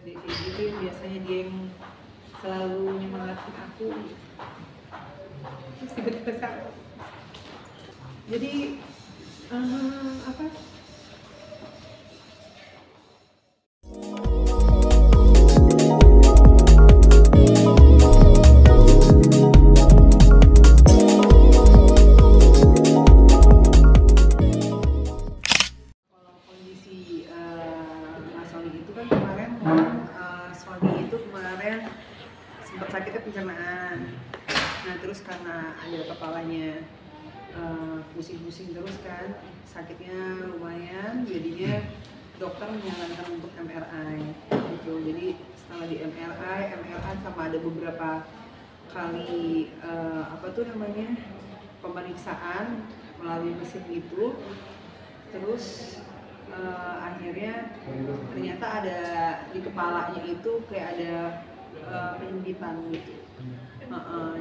Dia kayak gitu yang biasanya dia yang selalu nyemangatin aku. Terus tiba-tiba sakit. Jadi apa? Kalau kondisi Mas Sony itu kan kemarin Sony itu kemarin sempat sakitnya pencernaan. Nah terus karena ada kepalanya pusing-pusing terus kan, sakitnya lumayan, jadinya dokter menyarankan untuk MRI gitu. Jadi setelah di MRI sama ada beberapa kali apa tuh namanya pemeriksaan melalui mesin itu, terus akhirnya ternyata ada di kepalanya itu kayak ada penyempitan gitu.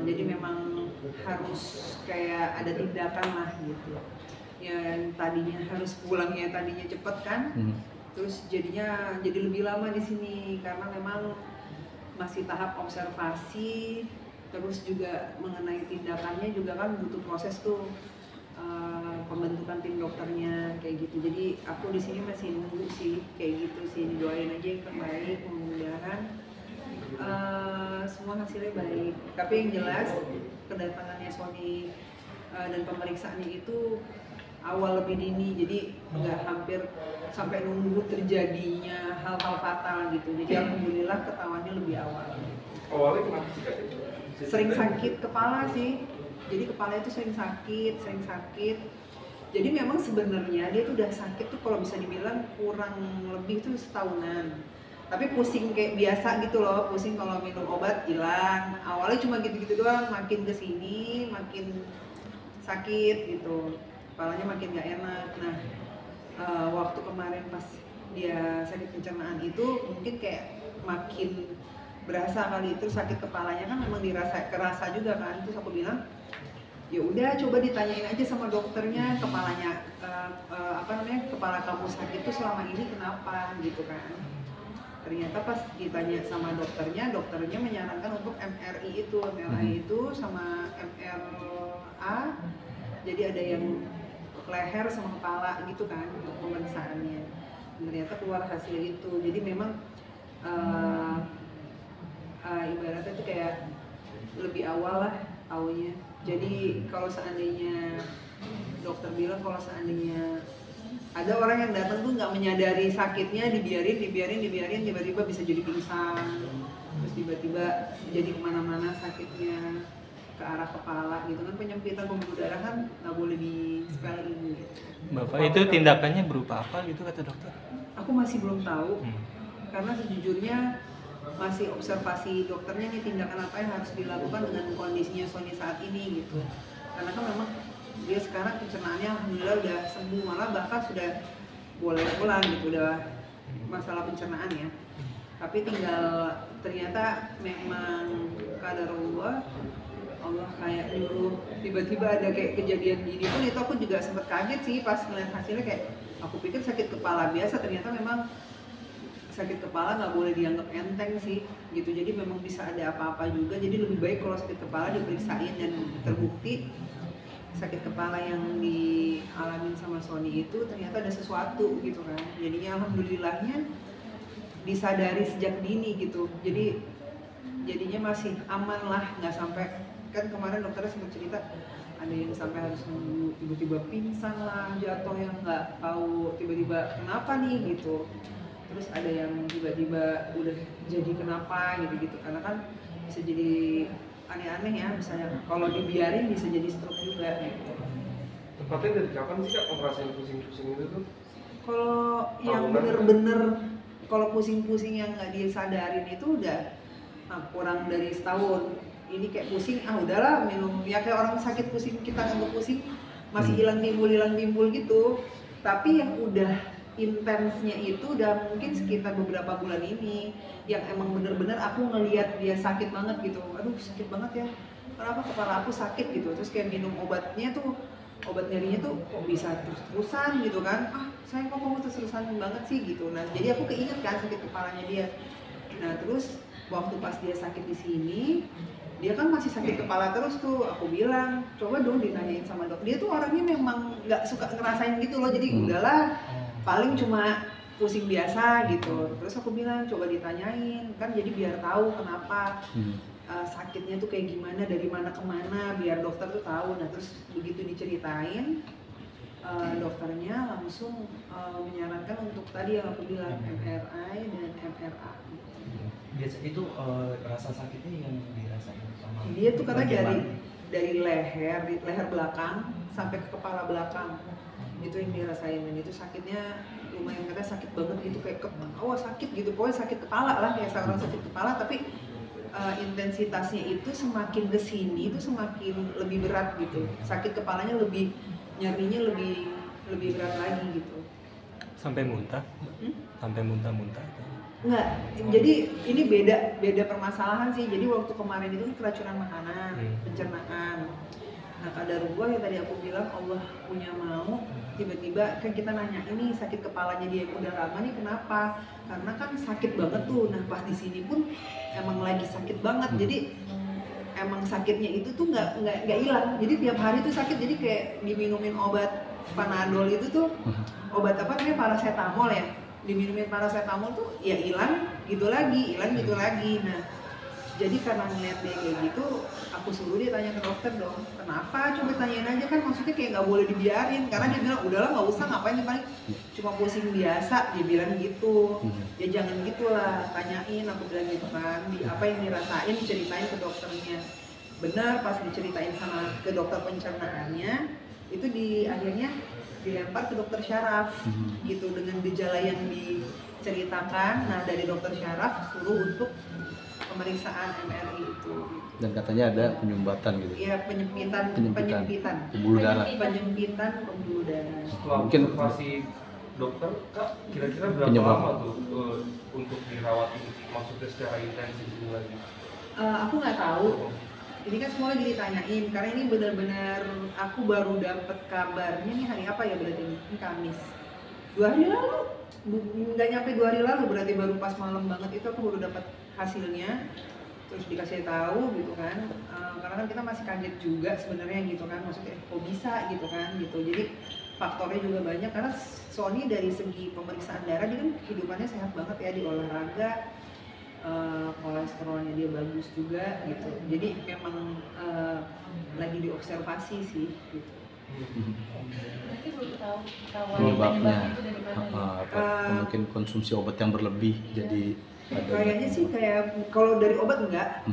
Jadi memang harus kayak ada tindakan lah gitu. Yang tadinya harus pulangnya tadinya cepet kan, terus jadinya jadi lebih lama di sini karena memang masih tahap observasi, terus juga mengenai tindakannya juga kan butuh proses tuh pembentukan tim dokternya kayak gitu. Jadi aku di sini masih nunggu sih kayak gitu sih, doain aja yang terbaik, mudah-mudahan semua hasilnya baik. Tapi yang jelas kedatangannya Sony dan pemeriksaannya itu awal lebih dini, jadi nggak hampir sampai nunggu terjadinya hal-hal fatal gitu. Jadi alhamdulillah ketahuannya lebih awal. Awalnya kenapa sih Kak? Sering sakit kepala sih, jadi kepala itu sering sakit. Jadi memang sebenarnya dia tuh udah sakit tuh kalau bisa dibilang kurang lebih tuh setahunan. Tapi pusing kayak biasa gitu loh, pusing kalau minum obat hilang. Awalnya cuma gitu-gitu doang, makin kesini makin sakit gitu, kepalanya makin gak enak. Nah waktu kemarin pas dia sakit pencernaan itu mungkin kayak makin berasa kali itu sakit kepalanya kan, memang kerasa juga kan. Terus aku bilang ya udah coba ditanyain aja sama dokternya kepalanya kepala kamu sakit tuh selama ini kenapa gitu kan. Ternyata pas ditanya sama dokternya menyarankan untuk MRI itu sama MRA. Jadi ada yang leher sama kepala gitu kan untuk pemeriksaannya. Ternyata keluar hasil itu. Jadi memang ibaratnya itu kayak lebih awal lah taunya. Jadi kalau seandainya dokter bilang kalau seandainya ada orang yang datang tuh nggak menyadari sakitnya, dibiarin tiba-tiba bisa jadi pingsan, terus tiba-tiba jadi kemana-mana sakitnya ke arah kepala gitu kan. Penyempitan pembuluh darah kan nggak boleh disepelein gitu. Bapak itu tindakannya berupa apa gitu kata dokter? Aku masih belum tahu karena sejujurnya masih observasi dokternya nih tindakan apa yang harus dilakukan dengan kondisinya Sony saat ini gitu. Karena kan memang dia sekarang pencernaannya alhamdulillah udah sembuh, malah bahkan sudah boleh pulang gitu, udah masalah pencernaan ya. Tapi tinggal ternyata memang qadarullah, Allah kayak nyuruh tiba-tiba ada kayak kejadian gini pun. Itu aku juga sempat kaget sih pas ngeliat hasilnya, kayak aku pikir sakit kepala biasa, ternyata memang sakit kepala nggak boleh dianggap enteng sih gitu. Jadi memang bisa ada apa-apa juga. Jadi lebih baik kalau sakit kepala diperiksain dan terbukti sakit kepala yang dialamin sama Sony itu ternyata ada sesuatu gitu kan. Jadinya alhamdulillahnya disadari sejak dini gitu. Jadinya masih aman lah, nggak sampai kan kemarin dokternya sempat cerita ada yang sampai harus nunggu tiba-tiba pingsan lah, jatuh yang nggak tahu tiba-tiba kenapa nih gitu. Terus ada yang tiba-tiba udah jadi kenapa gitu karena kan bisa jadi aneh-aneh ya, misalnya kalau dibiarin bisa jadi stroke juga gitu. Tepatnya dari kapan sih Kak ngerasain pusing-pusing itu tuh? Kalau yang bener-bener kalau pusing-pusing yang nggak disadarin itu udah kurang dari setahun. Ini kayak pusing, udahlah minum, ya kayak orang sakit pusing kita nganggep pusing masih hilang timbul gitu. Tapi yang udah intensnya itu udah mungkin sekitar beberapa bulan ini, yang emang bener-bener aku ngelihat dia sakit banget gitu. Aduh sakit banget ya, kenapa kepala aku sakit gitu. Terus kayak minum obatnya tuh, obat nyerinya tuh kok bisa terus-terusan gitu kan. Sayang kok kamu terus-terusan banget sih gitu. Nah jadi aku keinget kan sakit kepalanya dia. Nah terus waktu pas dia sakit di sini, dia kan masih sakit kepala terus tuh. Aku bilang coba dong ditanyain sama dok. Dia tuh orangnya memang nggak suka ngerasain gitu loh, jadi udahlah paling cuma pusing biasa gitu. Terus aku bilang coba ditanyain kan, jadi biar tahu kenapa sakitnya tuh kayak gimana, dari mana ke mana, biar dokter tuh tahu. Nah terus begitu diceritain, dokternya langsung menyarankan untuk tadi yang aku bilang MRI dan MRA. Biasa itu rasa sakitnya yang dirasain sama Dia tuh karena bagian dari leher belakang sampai ke kepala belakang itu yang dirasain, dan itu sakitnya lumayan, katanya sakit banget gitu, kayak sakit gitu, pokoknya sakit kepala lah, kayak seorang sakit kepala. Tapi intensitasnya itu semakin kesini itu semakin lebih berat gitu, sakit kepalanya lebih, nyarinya lebih berat lagi gitu. Sampai muntah? Sampai muntah-muntah? Enggak, jadi ini beda permasalahan sih. Jadi waktu kemarin itu kan keracunan makanan, pencernaan. Nah qadarullah yang tadi aku bilang Allah punya mau, tiba-tiba kan kita nanya ini sakit kepalanya dia yang udah lama nih kenapa? Karena kan sakit banget tuh. Nah pas di sini pun emang lagi sakit banget. Jadi emang sakitnya itu tuh nggak hilang. Jadi tiap hari tuh sakit. Jadi kayak diminumin obat Panadol itu tuh, obat apa namanya, paracetamol ya. Diminumin paracetamol tuh ya hilang gitu lagi. Nah jadi karena ngeliat dia kayak gitu, aku suruh dia tanya ke dokter dong, kenapa, coba tanyain aja kan, maksudnya kayak nggak boleh dibiarin. Karena dia bilang udahlah nggak usah, ngapain nih, paling cuma pusing biasa, dia bilang gitu. Ya jangan gitulah, tanyain, aku bilang gitu kan, apa yang dirasain diceritain ke dokternya. Benar, pas diceritain sama ke dokter pencernaannya, itu akhirnya dilempar ke dokter syaraf gitu dengan gejala yang diceritakan. Nah dari dokter syaraf suruh untuk pemeriksaan MRI itu. Dan katanya ada penyumbatan gitu. Iya, penyempitan pembuluh darah. Penyempitan pembuluh darah. Setelah Mungkin observasi dokter, Kak, kira-kira berapa penyebab lama tuh untuk dirawat ini? Maksudnya secara intensif ini lagi? Aku nggak tahu. Ini kan semua lagi ditanyain, karena ini benar-benar aku baru dapat kabarnya nih hari apa ya, berarti ini Kamis. 2 hari lalu, nggak nyampe 2 hari lalu, berarti baru pas malam banget itu aku baru dapat hasilnya. Terus dikasih tahu gitu kan, karena kan kita masih kaget juga sebenarnya gitu kan, maksudnya kok bisa gitu kan gitu. Jadi faktornya juga banyak, karena Sony dari segi pemeriksaan darah dia kan kehidupannya sehat banget ya, di olahraga, kolesterolnya dia bagus juga gitu. Jadi memang lagi diobservasi sih gitu. Berarti belum tahu penyebabnya itu dari mana apa mungkin konsumsi obat yang berlebih jadi kayaknya sih kayak kalau dari obat enggak,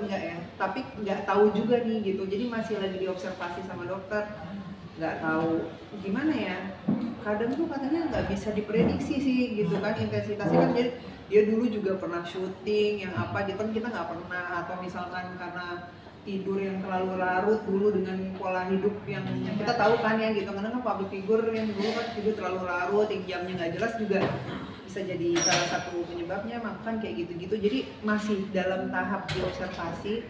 ya, tapi nggak tahu juga nih gitu. Jadi masih lagi diobservasi sama dokter, nggak tahu gimana ya. Kadang tuh katanya nggak bisa diprediksi sih gitu kan intensitasnya kan. Jadi dia dulu juga pernah syuting yang apa gitu kan, kita nggak pernah. Atau misalkan karena tidur yang terlalu larut dulu dengan pola hidup yang kita tahu kan ya gitu. Karena kan public figure yang dulu kan tidur terlalu larut, yang jamnya nggak jelas juga bisa jadi salah satu penyebabnya, makan kayak gitu-gitu. Jadi masih dalam tahap diobservasi,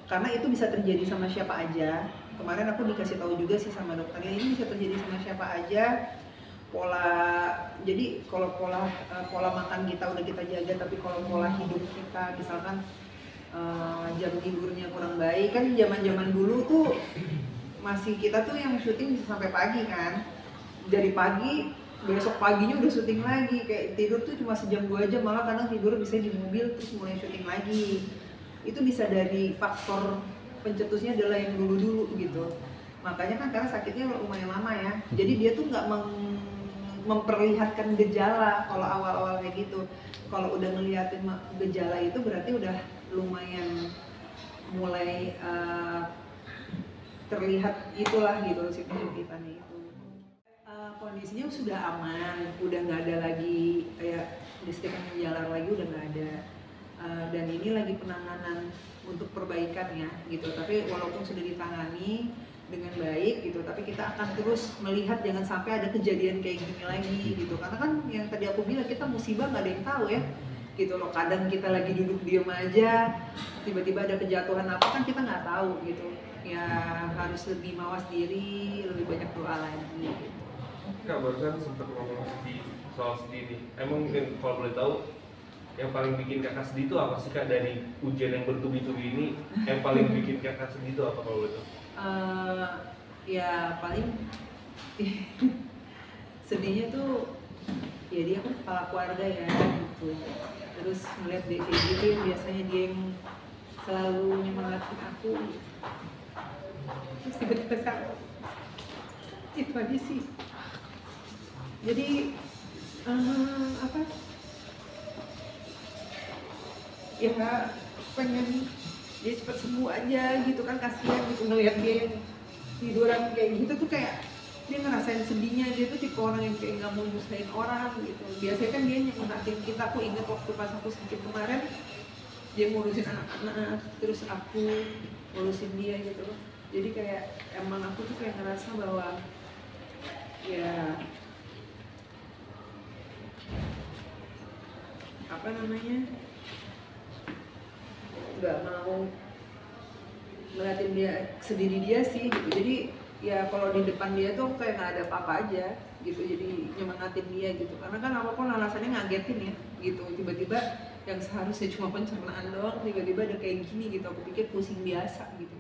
karena itu bisa terjadi sama siapa aja. Kemarin aku dikasih tahu juga sih sama dokternya, ini bisa terjadi sama siapa aja. Jadi kalau pola makan kita udah kita jaga, tapi kalau pola hidup kita misalkan jam tidurnya kurang baik, kan zaman dulu tuh masih kita tuh yang syuting bisa sampai pagi kan, dari pagi besok paginya udah syuting lagi, kayak tidur tuh cuma sejam 2 jam, malah kadang tidur bisa di mobil terus mulai syuting lagi. Itu bisa dari faktor pencetusnya adalah yang dulu gitu. Makanya kan karena sakitnya lumayan lama ya, jadi dia tuh nggak memperlihatkan gejala kalau awal-awal kayak gitu. Kalau udah ngeliatin gejala itu berarti udah lumayan mulai terlihat itulah gitu si penyempitannya itu. Kondisinya sudah aman, udah nggak ada lagi kayak listrik yang menjalar lagi, udah nggak ada. Dan ini lagi penanganan untuk perbaikan ya gitu. Tapi walaupun sudah ditangani dengan baik gitu, tapi kita akan terus melihat jangan sampai ada kejadian kayak gini lagi gitu. Karena kan yang tadi aku bilang, kita musibah nggak ada yang tahu ya gitu loh. Kadang kita lagi duduk diam aja, tiba-tiba ada kejatuhan apa kan kita nggak tahu gitu. Ya harus lebih mawas diri, lebih banyak doa lagi gitu. Kak, barusan sempat ngomong soal sedih nih. Emang kalau boleh tahu Yang paling bikin kakak sedih itu apa sih kak dari ujian yang bertubi-tubi ini? Yang paling bikin kakak sedih itu apa kalau betul? Ya paling sedihnya tuh ya dia kan kepala keluarga ya gitu, terus melihat dia kayak gitu yang biasanya dia yang selalu nyemangatin aku gitu. Terus tiba-tiba sakit, itu aja sih. Jadi apa ya, pengen dia cepat sembuh aja gitu kan, kasihan gitu ngeliat dia yang tiduran kayak gitu tuh, kayak dia ngerasain sedihnya. Dia tuh tipe orang yang kayak nggak mau nyusahin orang gitu. Biasanya kan dia nyemangatin kita. Aku inget waktu pas aku sakit kemarin, dia ngurusin anak-anak, terus aku ngurusin dia gitu. Jadi kayak emang aku tuh kayak ngerasa bahwa ya apa namanya, nggak mau ngeliatin dia sendiri dia sih gitu. Jadi ya kalau di depan dia tuh kayak nggak ada apa-apa aja gitu, jadi nyemangatin dia gitu. Karena kan apapun alasannya ngagetin ya gitu, tiba-tiba yang seharusnya cuma pencernaan doang tiba-tiba ada kayak gini gitu. Aku pikir pusing biasa gitu.